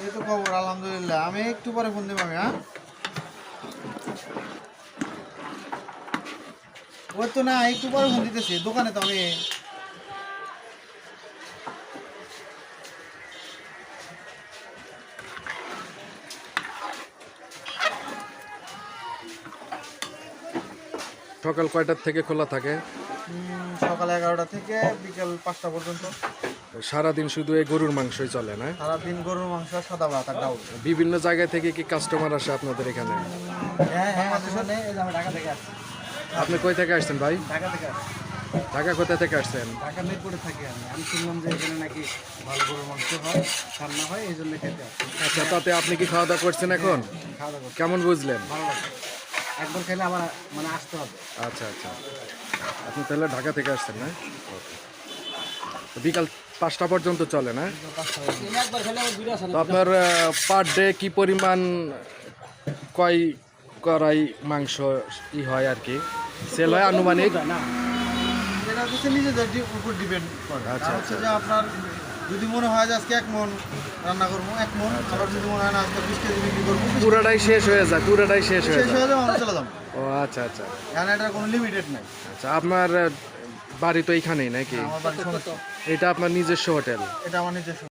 এই তো খবর আলহামদুলিল্লাহ। আমি একটু পরে ফোন দেবো আমি। হ্যাঁ, ওই তো না, একটু পরে ফোন দিতেছি, দোকানে তো আমি। সকাল কয়টার থেকে খোলা থাকে? সকাল 11টা থেকে বিকেল 5টা পর্যন্ত। সারাদিন শুধু এই গরুর মাংসই চলে না? সারাদিন গরুর মাংস, সাদা ভাত আর ডাউল। বিভিন্ন জায়গা থেকে কি কাস্টমার আসে আপনাদের এখানে? হ্যাঁ হ্যাঁ, আসলে এই যে আমি ঢাকা থেকে আসছি। আপনি কই থেকে আসছেন ভাই? ঢাকা থেকে আসছি। ঢাকা কোথা থেকে আসছেন? ঢাকা মিরপুরে থাকি আমি। আমি শুনলাম যে এখানে নাকি ভালো গরুর মাংস হয়, রান্না হয়, এই জন্য খেতে আসছি। আচ্ছা, তাতে আপনি কি খাওয়া দাওয়া করছেন এখন? খাওয়া দাওয়া করছি। কেমন বুঝলেন? ভালো লাগছে। একবার খেলে আবার মানে আসতে হবে। আচ্ছা আচ্ছা, আপনি তাহলে ঢাকা থেকে আসছেন না? তো বিকাল 5টা পর্যন্ত চলে না? একবার খেলে আবার বিরাস তো আপনার পার ডে কি পরিমাণ কয় কড়াই মাংস হয় আর কি সেল হয় আনুমানিক? না, এটা হচ্ছে নিজেদের উপর ডিপেন্ড করে। আচ্ছা, হচ্ছে যে আপনার যদি মনে হয় যে আজকে 1 মণ রান্না করবো, 1 মণ। আবার যদি মনে হয় না আজকে 20 কেজি বিক্রি করবো, পুরোটাই শেষ হয়ে যায়, পুরোটাই শেষ হয়ে শেষ যায়। হয়ে যাবে, আমরা চলে যাবো। ও আচ্ছা আচ্ছা এখানে এটার কোনো লিমিটেড নাই। আচ্ছা, আপনার বাড়ি তো এইখানেই নাকি? আমার বাড়ি সমস্ত। এটা আপনার নিজস্ব হোটেল? এটা আমার নিজস্ব।